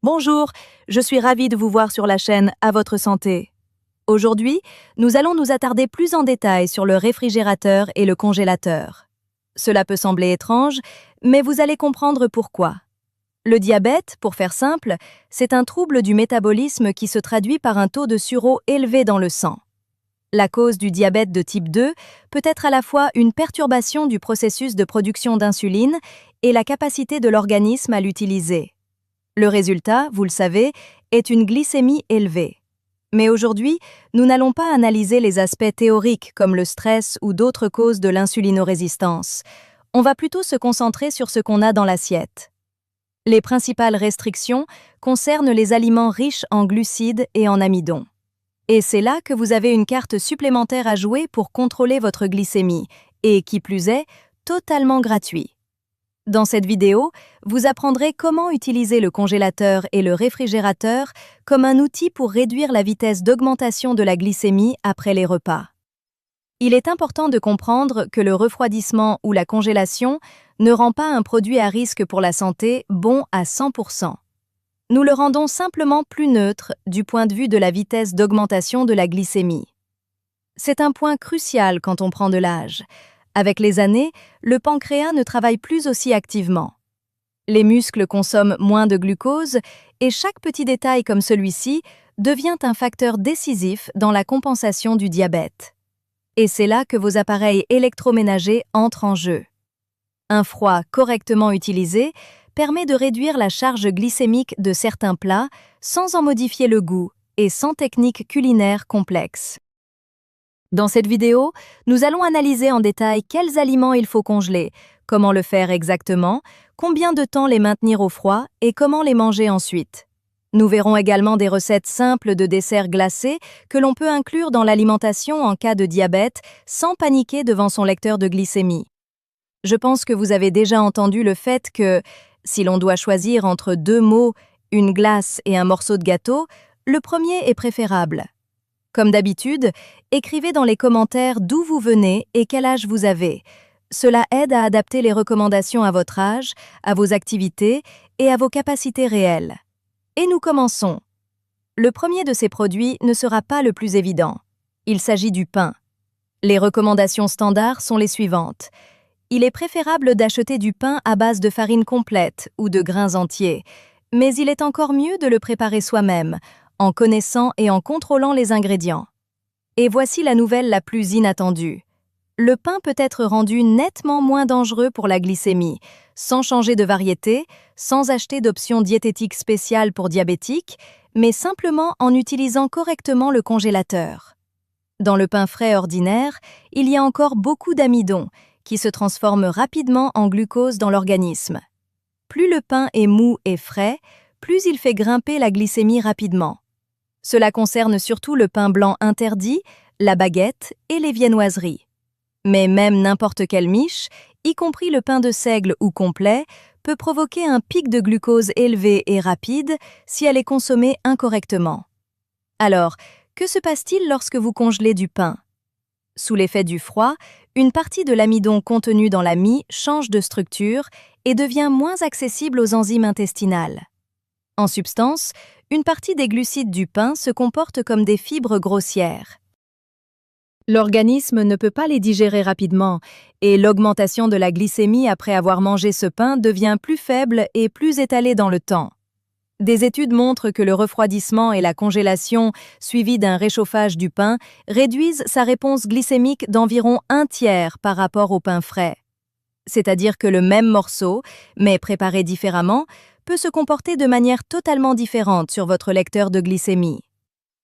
Bonjour, je suis ravie de vous voir sur la chaîne À votre santé. Aujourd'hui, nous allons nous attarder plus en détail sur le réfrigérateur et le congélateur. Cela peut sembler étrange, mais vous allez comprendre pourquoi. Le diabète, pour faire simple, c'est un trouble du métabolisme qui se traduit par un taux de sureau élevé dans le sang. La cause du diabète de type 2 peut être à la fois une perturbation du processus de production d'insuline et la capacité de l'organisme à l'utiliser. Le résultat, vous le savez, est une glycémie élevée. Mais aujourd'hui, nous n'allons pas analyser les aspects théoriques comme le stress ou d'autres causes de l'insulinorésistance. On va plutôt se concentrer sur ce qu'on a dans l'assiette. Les principales restrictions concernent les aliments riches en glucides et en amidon. Et c'est là que vous avez une carte supplémentaire à jouer pour contrôler votre glycémie, et qui plus est, totalement gratuit. Dans cette vidéo, vous apprendrez comment utiliser le congélateur et le réfrigérateur comme un outil pour réduire la vitesse d'augmentation de la glycémie après les repas. Il est important de comprendre que le refroidissement ou la congélation ne rend pas un produit à risque pour la santé bon à 100%. Nous le rendons simplement plus neutre du point de vue de la vitesse d'augmentation de la glycémie. C'est un point crucial quand on prend de l'âge. Avec les années, le pancréas ne travaille plus aussi activement. Les muscles consomment moins de glucose et chaque petit détail comme celui-ci devient un facteur décisif dans la compensation du diabète. Et c'est là que vos appareils électroménagers entrent en jeu. Un froid correctement utilisé permet de réduire la charge glycémique de certains plats sans en modifier le goût et sans technique culinaire complexe. Dans cette vidéo, nous allons analyser en détail quels aliments il faut congeler, comment le faire exactement, combien de temps les maintenir au froid et comment les manger ensuite. Nous verrons également des recettes simples de desserts glacés que l'on peut inclure dans l'alimentation en cas de diabète sans paniquer devant son lecteur de glycémie. Je pense que vous avez déjà entendu le fait que, si l'on doit choisir entre deux mots, une glace et un morceau de gâteau, le premier est préférable. Comme d'habitude, écrivez dans les commentaires d'où vous venez et quel âge vous avez. Cela aide à adapter les recommandations à votre âge, à vos activités et à vos capacités réelles. Et nous commençons. Le premier de ces produits ne sera pas le plus évident. Il s'agit du pain. Les recommandations standards sont les suivantes. Il est préférable d'acheter du pain à base de farine complète ou de grains entiers, mais il est encore mieux de le préparer soi-même, en connaissant et en contrôlant les ingrédients. Et voici la nouvelle la plus inattendue. Le pain peut être rendu nettement moins dangereux pour la glycémie, sans changer de variété, sans acheter d'options diététiques spéciales pour diabétiques, mais simplement en utilisant correctement le congélateur. Dans le pain frais ordinaire, il y a encore beaucoup d'amidon, qui se transforment rapidement en glucose dans l'organisme. Plus le pain est mou et frais, plus il fait grimper la glycémie rapidement. Cela concerne surtout le pain blanc interdit, la baguette et les viennoiseries. Mais même n'importe quelle miche, y compris le pain de seigle ou complet, peut provoquer un pic de glucose élevé et rapide si elle est consommée incorrectement. Alors, que se passe-t-il lorsque vous congelez du pain? Sous l'effet du froid, une partie de l'amidon contenu dans la mie change de structure et devient moins accessible aux enzymes intestinales. En substance, une partie des glucides du pain se comporte comme des fibres grossières. L'organisme ne peut pas les digérer rapidement et l'augmentation de la glycémie après avoir mangé ce pain devient plus faible et plus étalée dans le temps. Des études montrent que le refroidissement et la congélation, suivis d'un réchauffage du pain, réduisent sa réponse glycémique d'environ 1/3 par rapport au pain frais. C'est-à-dire que le même morceau, mais préparé différemment, peut se comporter de manière totalement différente sur votre lecteur de glycémie.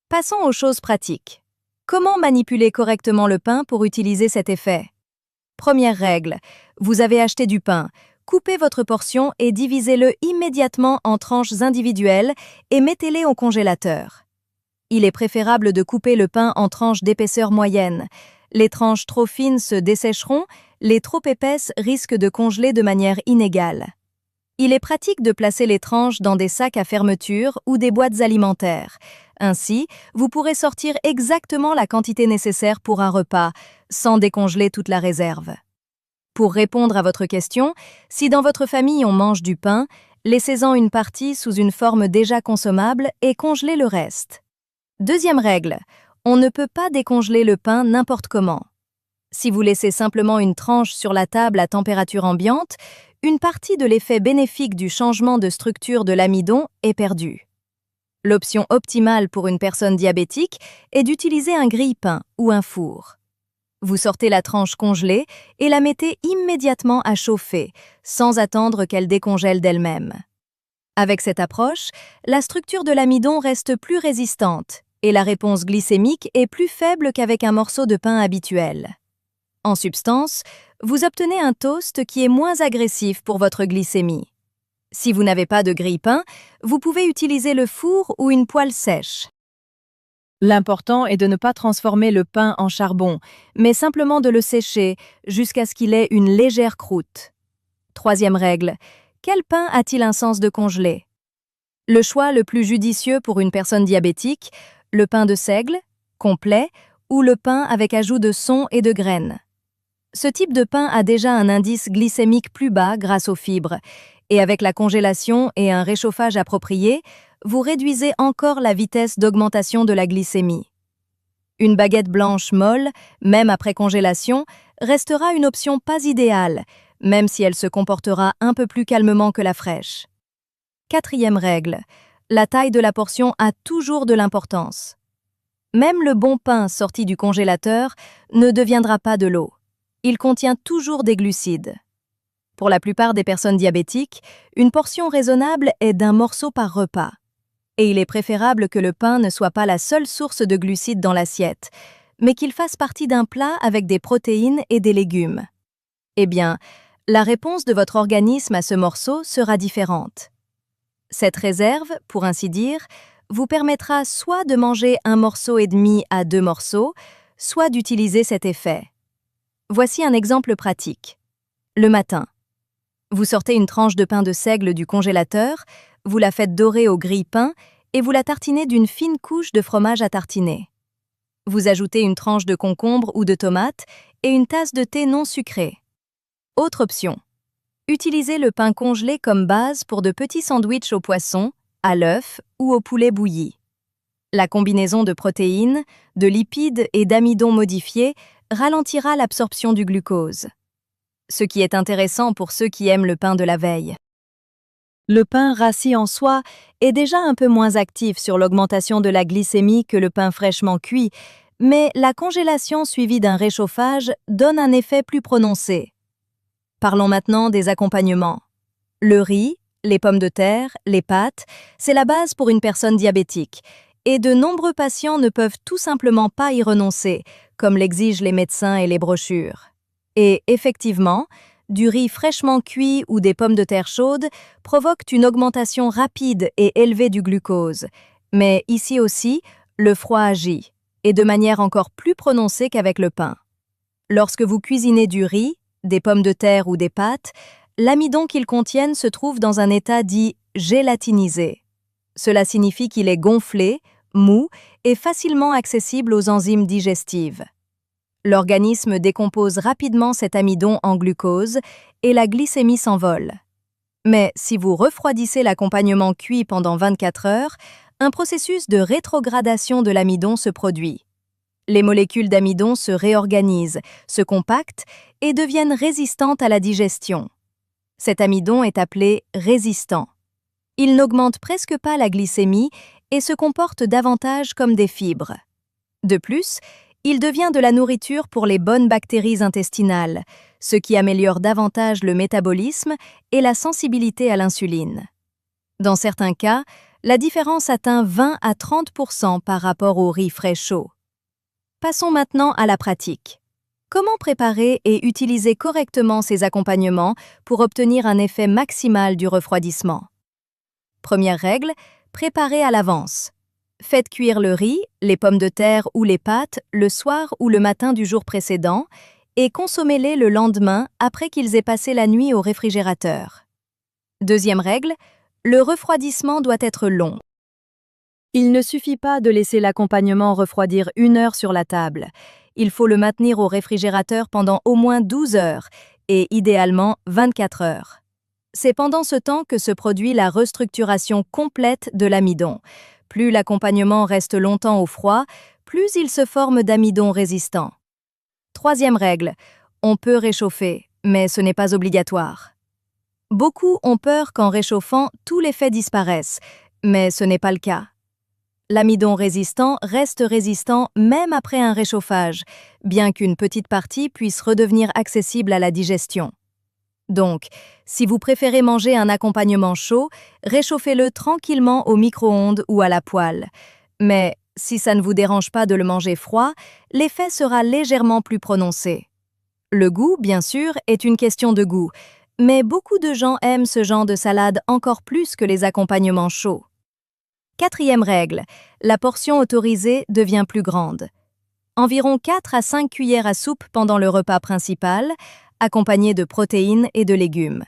Passons aux choses pratiques. Comment manipuler correctement le pain pour utiliser cet effet? Première règle, vous avez acheté du pain. Coupez votre portion et divisez-le immédiatement en tranches individuelles et mettez-les au congélateur. Il est préférable de couper le pain en tranches d'épaisseur moyenne. Les tranches trop fines se dessécheront, les trop épaisses risquent de congeler de manière inégale. Il est pratique de placer les tranches dans des sacs à fermeture ou des boîtes alimentaires. Ainsi, vous pourrez sortir exactement la quantité nécessaire pour un repas, sans décongeler toute la réserve. Pour répondre à votre question, si dans votre famille on mange du pain, Laissez-en une partie sous une forme déjà consommable et congelez le reste. Deuxième règle, on ne peut pas décongeler le pain n'importe comment. Si vous laissez simplement une tranche sur la table à température ambiante, une partie de l'effet bénéfique du changement de structure de l'amidon est perdue. L'option optimale pour une personne diabétique est d'utiliser un grille-pain ou un four. Vous sortez la tranche congelée et la mettez immédiatement à chauffer, sans attendre qu'elle décongèle d'elle-même. Avec cette approche, la structure de l'amidon reste plus résistante et la réponse glycémique est plus faible qu'avec un morceau de pain habituel. En substance, vous obtenez un toast qui est moins agressif pour votre glycémie. Si vous n'avez pas de grille-pain, vous pouvez utiliser le four ou une poêle sèche. L'important est de ne pas transformer le pain en charbon, mais simplement de le sécher jusqu'à ce qu'il ait une légère croûte. Troisième règle, quel pain a-t-il un sens de congeler? Le choix le plus judicieux pour une personne diabétique, le pain de seigle, complet, ou le pain avec ajout de son et de graines. Ce type de pain a déjà un indice glycémique plus bas grâce aux fibres, et avec la congélation et un réchauffage approprié, vous réduisez encore la vitesse d'augmentation de la glycémie. Une baguette blanche molle, même après congélation, restera une option pas idéale, même si elle se comportera un peu plus calmement que la fraîche. Quatrième règle, la taille de la portion a toujours de l'importance. Même le bon pain sorti du congélateur ne deviendra pas de l'eau. Il contient toujours des glucides. Pour la plupart des personnes diabétiques, une portion raisonnable est d'un morceau par repas. Et il est préférable que le pain ne soit pas la seule source de glucides dans l'assiette, mais qu'il fasse partie d'un plat avec des protéines et des légumes. Eh bien, la réponse de votre organisme à ce morceau sera différente. Cette réserve, pour ainsi dire, vous permettra soit de manger 1,5 morceau à 2 morceaux, soit d'utiliser cet effet. Voici un exemple pratique. Le matin, vous sortez une tranche de pain de seigle du congélateur, vous la faites dorer au grille-pain et vous la tartinez d'une fine couche de fromage à tartiner. Vous ajoutez une tranche de concombre ou de tomate et une tasse de thé non sucré. Autre option. Utilisez le pain congelé comme base pour de petits sandwichs au poisson, à l'œuf ou au poulet bouilli. La combinaison de protéines, de lipides et d'amidon modifiés ralentira l'absorption du glucose. Ce qui est intéressant pour ceux qui aiment le pain de la veille. Le pain rassis en soi est déjà un peu moins actif sur l'augmentation de la glycémie que le pain fraîchement cuit, mais la congélation suivie d'un réchauffage donne un effet plus prononcé. Parlons maintenant des accompagnements. Le riz, les pommes de terre, les pâtes, c'est la base pour une personne diabétique, et de nombreux patients ne peuvent tout simplement pas y renoncer, comme l'exigent les médecins et les brochures. Et effectivement, du riz fraîchement cuit ou des pommes de terre chaudes provoquent une augmentation rapide et élevée du glucose. Mais ici aussi, le froid agit, et de manière encore plus prononcée qu'avec le pain. Lorsque vous cuisinez du riz, des pommes de terre ou des pâtes, l'amidon qu'ils contiennent se trouve dans un état dit gélatinisé. Cela signifie qu'il est gonflé, mou et facilement accessible aux enzymes digestives. L'organisme décompose rapidement cet amidon en glucose et la glycémie s'envole. Mais si vous refroidissez l'accompagnement cuit pendant 24 heures, un processus de rétrogradation de l'amidon se produit. Les molécules d'amidon se réorganisent, se compactent et deviennent résistantes à la digestion. Cet amidon est appelé résistant. Il n'augmente presque pas la glycémie et se comporte davantage comme des fibres. De plus, il devient de la nourriture pour les bonnes bactéries intestinales, ce qui améliore davantage le métabolisme et la sensibilité à l'insuline. Dans certains cas, la différence atteint 20 à 30% par rapport au riz frais chaud. Passons maintenant à la pratique. Comment préparer et utiliser correctement ces accompagnements pour obtenir un effet maximal du refroidissement? Première règle, préparez à l'avance. Faites cuire le riz, les pommes de terre ou les pâtes le soir ou le matin du jour précédent et consommez-les le lendemain après qu'ils aient passé la nuit au réfrigérateur. Deuxième règle, le refroidissement doit être long. Il ne suffit pas de laisser l'accompagnement refroidir 1 heure sur la table. Il faut le maintenir au réfrigérateur pendant au moins 12 heures et idéalement 24 heures. C'est pendant ce temps que se produit la restructuration complète de l'amidon. Plus l'accompagnement reste longtemps au froid, plus il se forme d'amidon résistant. Troisième règle, on peut réchauffer, mais ce n'est pas obligatoire. Beaucoup ont peur qu'en réchauffant, tout l'effet disparaisse, mais ce n'est pas le cas. L'amidon résistant reste résistant même après un réchauffage, bien qu'une petite partie puisse redevenir accessible à la digestion. Donc, si vous préférez manger un accompagnement chaud, réchauffez-le tranquillement au micro-ondes ou à la poêle. Mais si ça ne vous dérange pas de le manger froid, l'effet sera légèrement plus prononcé. Le goût, bien sûr, est une question de goût, mais beaucoup de gens aiment ce genre de salade encore plus que les accompagnements chauds. Quatrième règle, la portion autorisée devient plus grande. Environ 4 à 5 cuillères à soupe pendant le repas principal, accompagné de protéines et de légumes.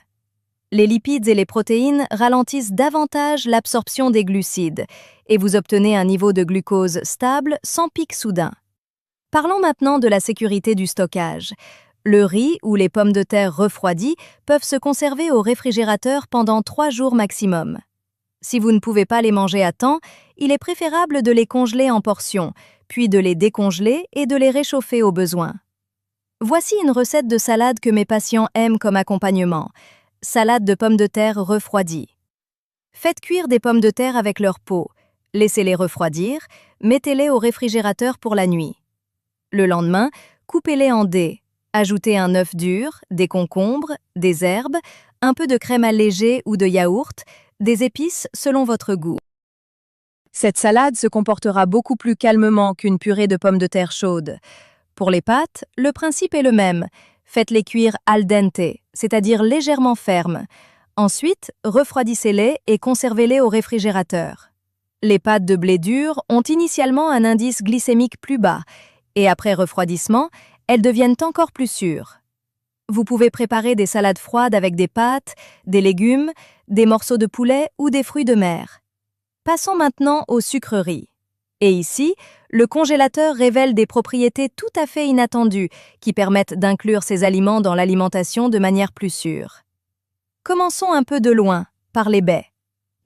Les lipides et les protéines ralentissent davantage l'absorption des glucides et vous obtenez un niveau de glucose stable sans pic soudain. Parlons maintenant de la sécurité du stockage. Le riz ou les pommes de terre refroidies peuvent se conserver au réfrigérateur pendant 3 jours maximum. Si vous ne pouvez pas les manger à temps, il est préférable de les congeler en portions, puis de les décongeler et de les réchauffer au besoin. Voici une recette de salade que mes patients aiment comme accompagnement. Salade de pommes de terre refroidies. Faites cuire des pommes de terre avec leur peau. Laissez-les refroidir, mettez-les au réfrigérateur pour la nuit. Le lendemain, coupez-les en dés. Ajoutez un œuf dur, des concombres, des herbes, un peu de crème allégée ou de yaourt, des épices selon votre goût. Cette salade se comportera beaucoup plus calmement qu'une purée de pommes de terre chaudes. Pour les pâtes, le principe est le même. Faites-les cuire al dente, c'est-à-dire légèrement fermes. Ensuite, refroidissez-les et conservez-les au réfrigérateur. Les pâtes de blé dur ont initialement un indice glycémique plus bas et après refroidissement, elles deviennent encore plus sûres. Vous pouvez préparer des salades froides avec des pâtes, des légumes, des morceaux de poulet ou des fruits de mer. Passons maintenant aux sucreries. Et ici, le congélateur révèle des propriétés tout à fait inattendues qui permettent d'inclure ces aliments dans l'alimentation de manière plus sûre. Commençons un peu de loin, par les baies.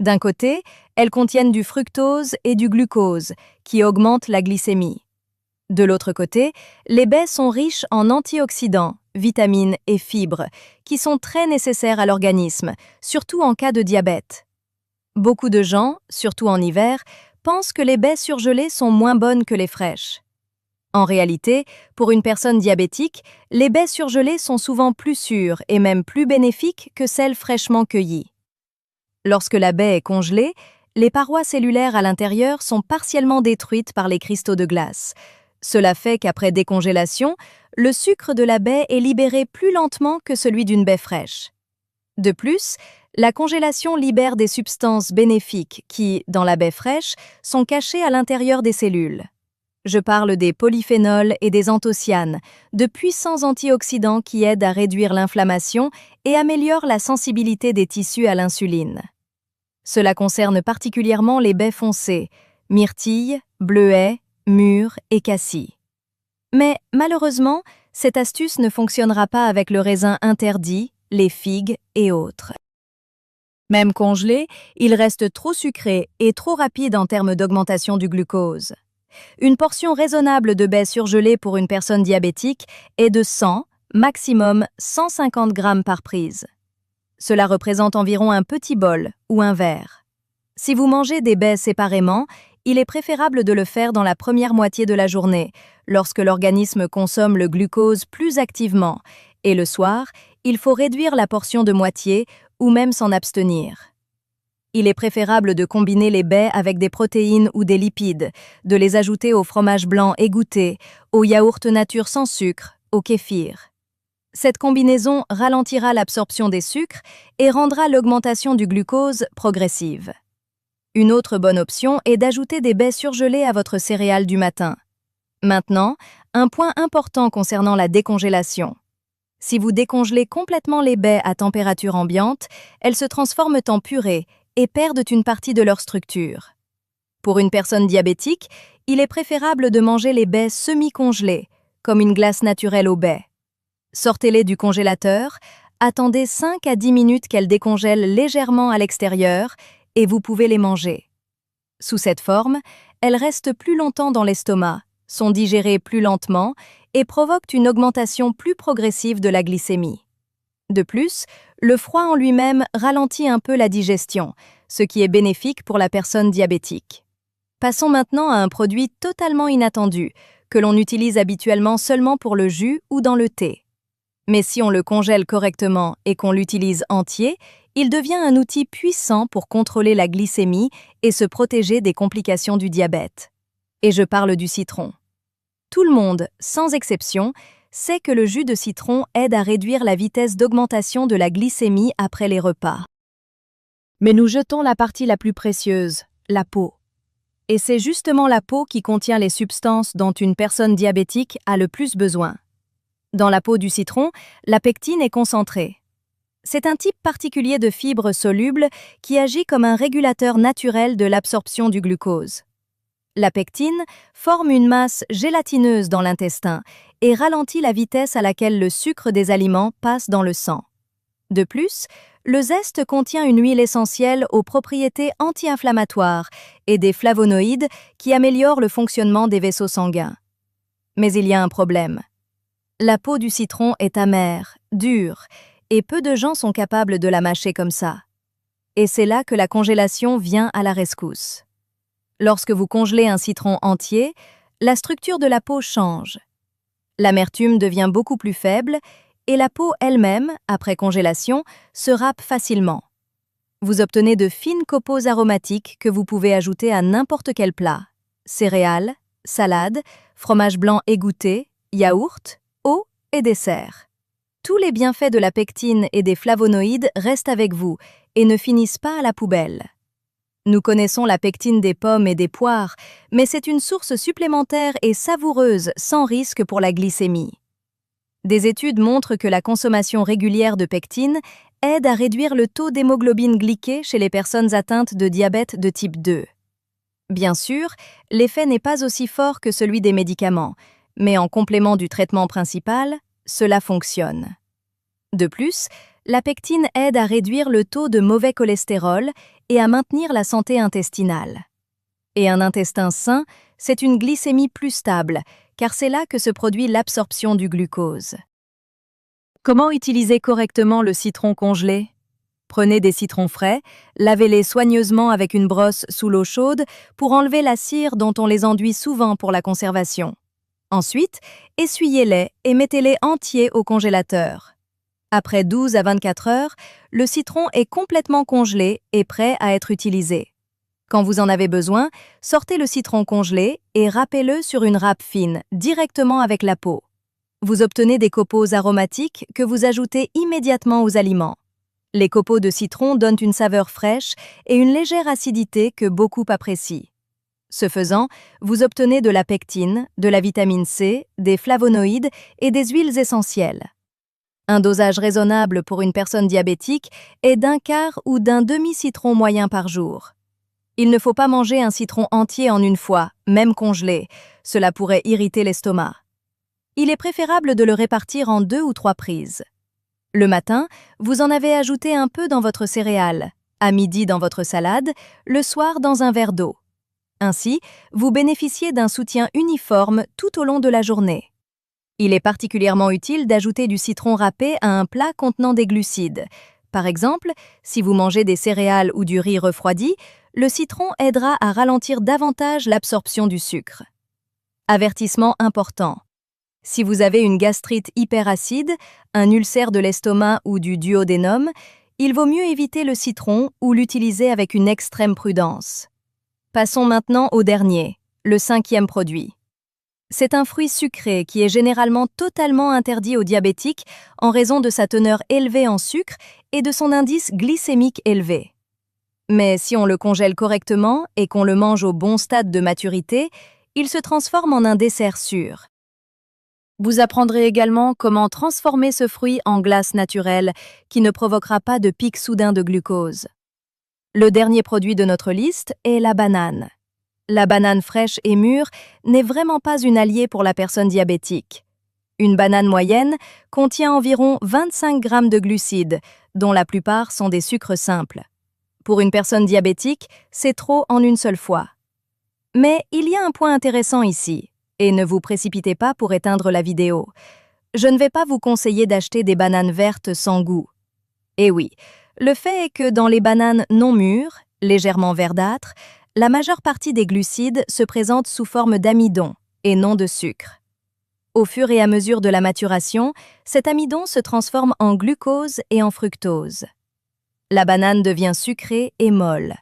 D'un côté, elles contiennent du fructose et du glucose, qui augmentent la glycémie. De l'autre côté, les baies sont riches en antioxydants, vitamines et fibres, qui sont très nécessaires à l'organisme, surtout en cas de diabète. Beaucoup de gens, surtout en hiver, pensent que les baies surgelées sont moins bonnes que les fraîches. En réalité, pour une personne diabétique, les baies surgelées sont souvent plus sûres et même plus bénéfiques que celles fraîchement cueillies. Lorsque la baie est congelée, les parois cellulaires à l'intérieur sont partiellement détruites par les cristaux de glace. Cela fait qu'après décongélation, le sucre de la baie est libéré plus lentement que celui d'une baie fraîche. De plus, la congélation libère des substances bénéfiques qui, dans la baie fraîche, sont cachées à l'intérieur des cellules. Je parle des polyphénols et des anthocyanes, de puissants antioxydants qui aident à réduire l'inflammation et améliorent la sensibilité des tissus à l'insuline. Cela concerne particulièrement les baies foncées, myrtilles, bleuets, mûres et cassis. Mais malheureusement, cette astuce ne fonctionnera pas avec le raisin interdit, les figues et autres. Même congelé, il reste trop sucré et trop rapide en termes d'augmentation du glucose. Une portion raisonnable de baies surgelées pour une personne diabétique est de 100, maximum 150 grammes par prise. Cela représente environ un petit bol ou un verre. Si vous mangez des baies séparément, il est préférable de le faire dans la première moitié de la journée, lorsque l'organisme consomme le glucose plus activement, et le soir, il faut réduire la portion de moitié ou même s'en abstenir. Il est préférable de combiner les baies avec des protéines ou des lipides, de les ajouter au fromage blanc égoutté, au yaourt nature sans sucre, au kéfir. Cette combinaison ralentira l'absorption des sucres et rendra l'augmentation du glucose progressive. Une autre bonne option est d'ajouter des baies surgelées à votre céréale du matin. Maintenant, un point important concernant la décongélation. Si vous décongelez complètement les baies à température ambiante, elles se transforment en purée et perdent une partie de leur structure. Pour une personne diabétique, il est préférable de manger les baies semi-congelées, comme une glace naturelle aux baies. Sortez-les du congélateur, Attendez 5 à 10 minutes qu'elles décongèlent légèrement à l'extérieur et vous pouvez les manger. Sous cette forme, elles restent plus longtemps dans l'estomac, sont digérées plus lentement et provoquent une augmentation plus progressive de la glycémie. De plus, le froid en lui-même ralentit un peu la digestion, ce qui est bénéfique pour la personne diabétique. Passons maintenant à un produit totalement inattendu, que l'on utilise habituellement seulement pour le jus ou dans le thé. Mais si on le congèle correctement et qu'on l'utilise entier, il devient un outil puissant pour contrôler la glycémie et se protéger des complications du diabète. Et je parle du citron. Tout le monde, sans exception, sait que le jus de citron aide à réduire la vitesse d'augmentation de la glycémie après les repas. Mais nous jetons la partie la plus précieuse, la peau. Et c'est justement la peau qui contient les substances dont une personne diabétique a le plus besoin. Dans la peau du citron, la pectine est concentrée. C'est un type particulier de fibre soluble qui agit comme un régulateur naturel de l'absorption du glucose. La pectine forme une masse gélatineuse dans l'intestin et ralentit la vitesse à laquelle le sucre des aliments passe dans le sang. De plus, le zeste contient une huile essentielle aux propriétés anti-inflammatoires et des flavonoïdes qui améliorent le fonctionnement des vaisseaux sanguins. Mais il y a un problème. La peau du citron est amère, dure, et peu de gens sont capables de la mâcher comme ça. Et c'est là que la congélation vient à la rescousse. Lorsque vous congelez un citron entier, la structure de la peau change. L'amertume devient beaucoup plus faible et la peau elle-même, après congélation, se râpe facilement. Vous obtenez de fines copeaux aromatiques que vous pouvez ajouter à n'importe quel plat. Céréales, salades, fromage blanc égoutté, yaourt, eau et dessert. Tous les bienfaits de la pectine et des flavonoïdes restent avec vous et ne finissent pas à la poubelle. Nous connaissons la pectine des pommes et des poires, mais c'est une source supplémentaire et savoureuse sans risque pour la glycémie. Des études montrent que la consommation régulière de pectine aide à réduire le taux d'hémoglobine glyquée chez les personnes atteintes de diabète de type 2. Bien sûr, l'effet n'est pas aussi fort que celui des médicaments, mais en complément du traitement principal, cela fonctionne. De plus, la pectine aide à réduire le taux de mauvais cholestérol et à maintenir la santé intestinale. Et un intestin sain, c'est une glycémie plus stable, car c'est là que se produit l'absorption du glucose. Comment utiliser correctement le citron congelé? Prenez des citrons frais, lavez-les soigneusement avec une brosse sous l'eau chaude pour enlever la cire dont on les enduit souvent pour la conservation. Ensuite, essuyez-les et mettez-les entiers au congélateur. Après 12 à 24 heures, le citron est complètement congelé et prêt à être utilisé. Quand vous en avez besoin, sortez le citron congelé et râpez-le sur une râpe fine, directement avec la peau. Vous obtenez des copeaux aromatiques que vous ajoutez immédiatement aux aliments. Les copeaux de citron donnent une saveur fraîche et une légère acidité que beaucoup apprécient. Ce faisant, vous obtenez de la pectine, de la vitamine C, des flavonoïdes et des huiles essentielles. Un dosage raisonnable pour une personne diabétique est d'un quart ou d'un demi-citron moyen par jour. Il ne faut pas manger un citron entier en une fois, même congelé. Cela pourrait irriter l'estomac. Il est préférable de le répartir en 2 ou 3 prises. Le matin, vous en avez ajouté un peu dans votre céréale, à midi dans votre salade, le soir dans un verre d'eau. Ainsi, vous bénéficiez d'un soutien uniforme tout au long de la journée. Il est particulièrement utile d'ajouter du citron râpé à un plat contenant des glucides. Par exemple, si vous mangez des céréales ou du riz refroidi, le citron aidera à ralentir davantage l'absorption du sucre. Avertissement important. Si vous avez une gastrite hyperacide, un ulcère de l'estomac ou du duodénum, il vaut mieux éviter le citron ou l'utiliser avec une extrême prudence. Passons maintenant au dernier, le 5e produit. C'est un fruit sucré qui est généralement totalement interdit aux diabétiques en raison de sa teneur élevée en sucre et de son indice glycémique élevé. Mais si on le congèle correctement et qu'on le mange au bon stade de maturité, il se transforme en un dessert sûr. Vous apprendrez également comment transformer ce fruit en glace naturelle qui ne provoquera pas de pic soudain de glucose. Le dernier produit de notre liste est la banane. La banane fraîche et mûre n'est vraiment pas une alliée pour la personne diabétique. Une banane moyenne contient environ 25 grammes de glucides, dont la plupart sont des sucres simples. Pour une personne diabétique, c'est trop en une seule fois. Mais il y a un point intéressant ici, et ne vous précipitez pas pour éteindre la vidéo. Je ne vais pas vous conseiller d'acheter des bananes vertes sans goût. Et oui, le fait est que dans les bananes non mûres, légèrement verdâtres, la majeure partie des glucides se présente sous forme d'amidon et non de sucre. Au fur et à mesure de la maturation, cet amidon se transforme en glucose et en fructose. La banane devient sucrée et molle.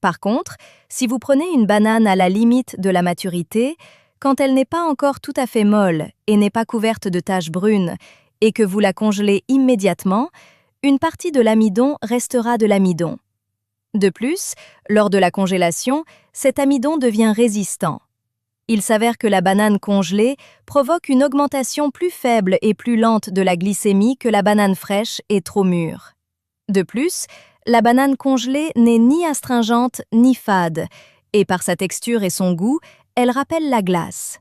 Par contre, si vous prenez une banane à la limite de la maturité, quand elle n'est pas encore tout à fait molle et n'est pas couverte de taches brunes, et que vous la congelez immédiatement, une partie de l'amidon restera de l'amidon. De plus, lors de la congélation, cet amidon devient résistant. Il s'avère que la banane congelée provoque une augmentation plus faible et plus lente de la glycémie que la banane fraîche et trop mûre. De plus, la banane congelée n'est ni astringente ni fade, et par sa texture et son goût, elle rappelle la glace.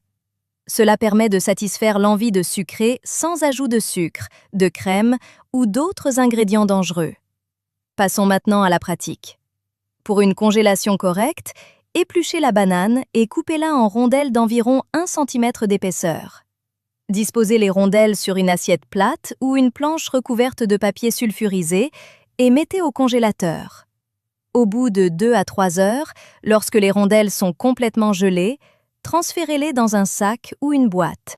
Cela permet de satisfaire l'envie de sucrer sans ajout de sucre, de crème ou d'autres ingrédients dangereux. Passons maintenant à la pratique. Pour une congélation correcte, épluchez la banane et coupez-la en rondelles d'environ 1 cm d'épaisseur. Disposez les rondelles sur une assiette plate ou une planche recouverte de papier sulfurisé et mettez au congélateur. Au bout de 2 à 3 heures, lorsque les rondelles sont complètement gelées, transférez-les dans un sac ou une boîte.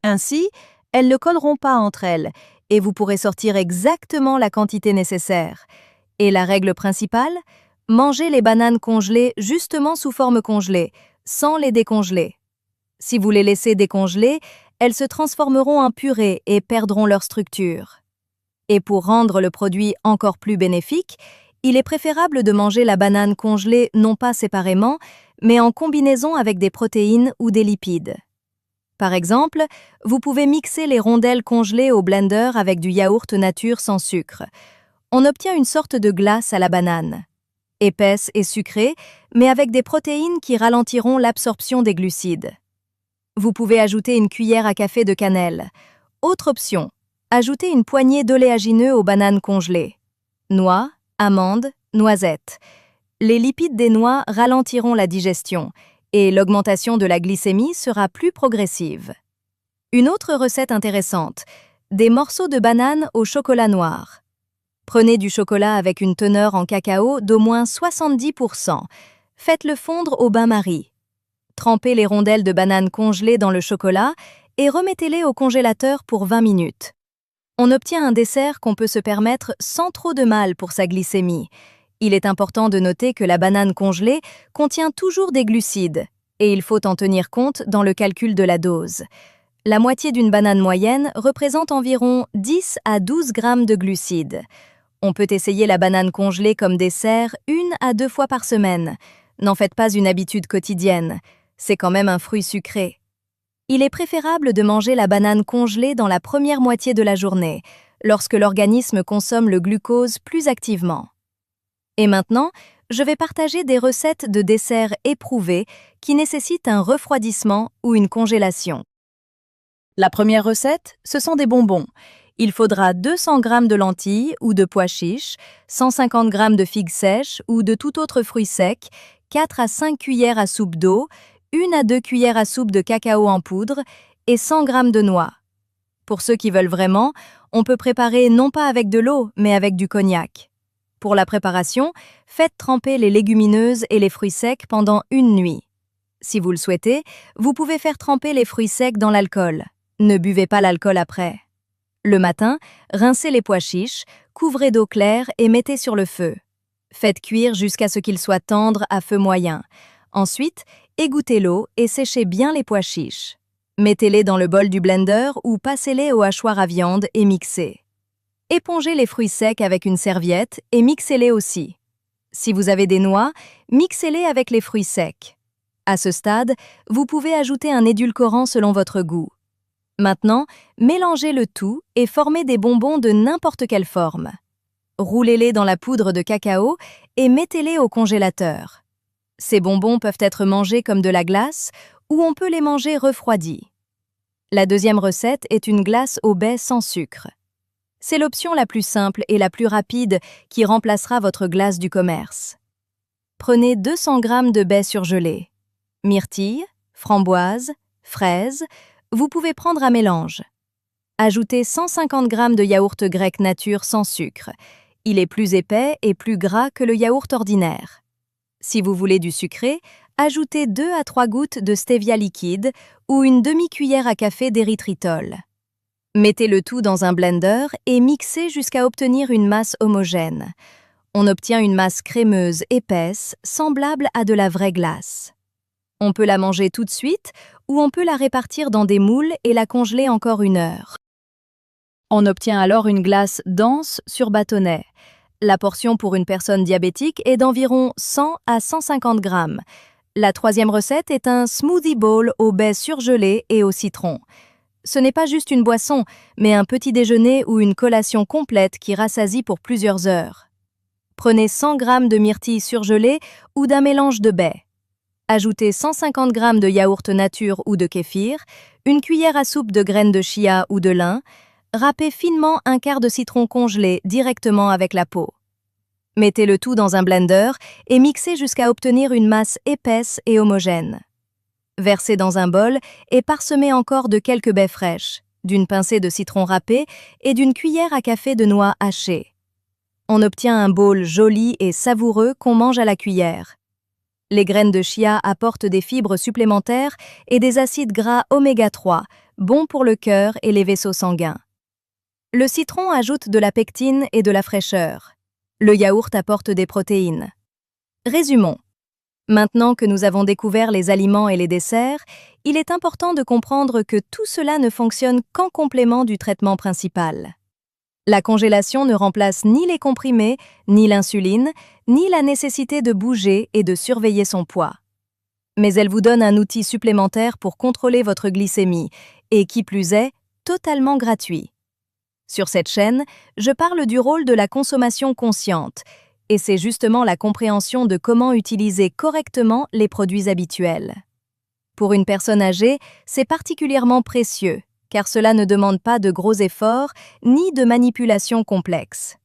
Ainsi, elles ne colleront pas entre elles et vous pourrez sortir exactement la quantité nécessaire. Et la règle principale, mangez les bananes congelées justement sous forme congelée, sans les décongeler. Si vous les laissez décongeler, elles se transformeront en purée et perdront leur structure. Et pour rendre le produit encore plus bénéfique, il est préférable de manger la banane congelée non pas séparément, mais en combinaison avec des protéines ou des lipides. Par exemple, vous pouvez mixer les rondelles congelées au blender avec du yaourt nature sans sucre. On obtient une sorte de glace à la banane. Épaisse et sucrée, mais avec des protéines qui ralentiront l'absorption des glucides. Vous pouvez ajouter une cuillère à café de cannelle. Autre option, ajoutez une poignée d'oléagineux aux bananes congelées. Noix, amandes, noisettes. Les lipides des noix ralentiront la digestion et l'augmentation de la glycémie sera plus progressive. Une autre recette intéressante, des morceaux de banane au chocolat noir. Prenez du chocolat avec une teneur en cacao d'au moins 70%. Faites-le fondre au bain-marie. Trempez les rondelles de banane congelées dans le chocolat et remettez-les au congélateur pour 20 minutes. On obtient un dessert qu'on peut se permettre sans trop de mal pour sa glycémie. Il est important de noter que la banane congelée contient toujours des glucides, et il faut en tenir compte dans le calcul de la dose. La moitié d'une banane moyenne représente environ 10 à 12 grammes de glucides. On peut essayer la banane congelée comme dessert 1 à 2 fois par semaine. N'en faites pas une habitude quotidienne. C'est quand même un fruit sucré. Il est préférable de manger la banane congelée dans la première moitié de la journée, lorsque l'organisme consomme le glucose plus activement. Et maintenant, je vais partager des recettes de desserts éprouvés qui nécessitent un refroidissement ou une congélation. La première recette, ce sont des bonbons. Il faudra 200 g de lentilles ou de pois chiches, 150 g de figues sèches ou de tout autre fruit sec, 4 à 5 cuillères à soupe d'eau, 1 à 2 cuillères à soupe de cacao en poudre et 100 g de noix. Pour ceux qui veulent vraiment, on peut préparer non pas avec de l'eau, mais avec du cognac. Pour la préparation, faites tremper les légumineuses et les fruits secs pendant une nuit. Si vous le souhaitez, vous pouvez faire tremper les fruits secs dans l'alcool. Ne buvez pas l'alcool après. Le matin, rincez les pois chiches, couvrez d'eau claire et mettez sur le feu. Faites cuire jusqu'à ce qu'ils soient tendres à feu moyen. Ensuite, égouttez l'eau et séchez bien les pois chiches. Mettez-les dans le bol du blender ou passez-les au hachoir à viande et mixez. Épongez les fruits secs avec une serviette et mixez-les aussi. Si vous avez des noix, mixez-les avec les fruits secs. À ce stade, vous pouvez ajouter un édulcorant selon votre goût. Maintenant, mélangez le tout et formez des bonbons de n'importe quelle forme. Roulez-les dans la poudre de cacao et mettez-les au congélateur. Ces bonbons peuvent être mangés comme de la glace ou on peut les manger refroidis. La deuxième recette est une glace au baies sans sucre. C'est l'option la plus simple et la plus rapide qui remplacera votre glace du commerce. Prenez 200 g de baies surgelées. Myrtilles, framboises, fraises, vous pouvez prendre à mélange. Ajoutez 150 g de yaourt grec nature sans sucre. Il est plus épais et plus gras que le yaourt ordinaire. Si vous voulez du sucré, ajoutez 2 à 3 gouttes de stevia liquide ou une demi-cuillère à café d'érythritol. Mettez le tout dans un blender et mixez jusqu'à obtenir une masse homogène. On obtient une masse crémeuse épaisse, semblable à de la vraie glace. On peut la manger tout de suite ou on peut la répartir dans des moules et la congeler encore 1 heure. On obtient alors une glace dense sur bâtonnet. La portion pour une personne diabétique est d'environ 100 à 150 g. La troisième recette est un smoothie bowl aux baies surgelées et au citron. Ce n'est pas juste une boisson, mais un petit déjeuner ou une collation complète qui rassasie pour plusieurs heures. Prenez 100 g de myrtilles surgelées ou d'un mélange de baies. Ajoutez 150 g de yaourt nature ou de kéfir, une cuillère à soupe de graines de chia ou de lin. Râpez finement un quart de citron congelé directement avec la peau. Mettez le tout dans un blender et mixez jusqu'à obtenir une masse épaisse et homogène. Versez dans un bol et parsemez encore de quelques baies fraîches, d'une pincée de citron râpé et d'une cuillère à café de noix hachées. On obtient un bowl joli et savoureux qu'on mange à la cuillère. Les graines de chia apportent des fibres supplémentaires et des acides gras oméga 3, bons pour le cœur et les vaisseaux sanguins. Le citron ajoute de la pectine et de la fraîcheur. Le yaourt apporte des protéines. Résumons. Maintenant que nous avons découvert les aliments et les desserts, il est important de comprendre que tout cela ne fonctionne qu'en complément du traitement principal. La congélation ne remplace ni les comprimés, ni l'insuline, ni la nécessité de bouger et de surveiller son poids. Mais elle vous donne un outil supplémentaire pour contrôler votre glycémie, et qui plus est, totalement gratuit. Sur cette chaîne, je parle du rôle de la consommation consciente, et c'est justement la compréhension de comment utiliser correctement les produits habituels. Pour une personne âgée, c'est particulièrement précieux, car cela ne demande pas de gros efforts ni de manipulations complexes.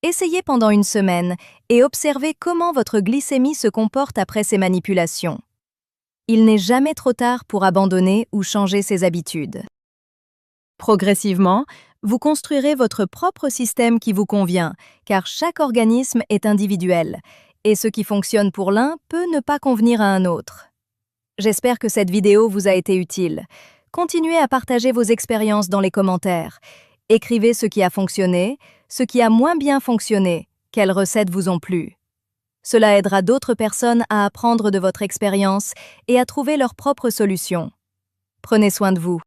Essayez pendant 1 semaine et observez comment votre glycémie se comporte après ces manipulations. Il n'est jamais trop tard pour abandonner ou changer ses habitudes. Progressivement, vous construirez votre propre système qui vous convient, car chaque organisme est individuel, et ce qui fonctionne pour l'un peut ne pas convenir à un autre. J'espère que cette vidéo vous a été utile. Continuez à partager vos expériences dans les commentaires. Écrivez ce qui a fonctionné, ce qui a moins bien fonctionné, quelles recettes vous ont plu. Cela aidera d'autres personnes à apprendre de votre expérience et à trouver leurs propres solutions. Prenez soin de vous.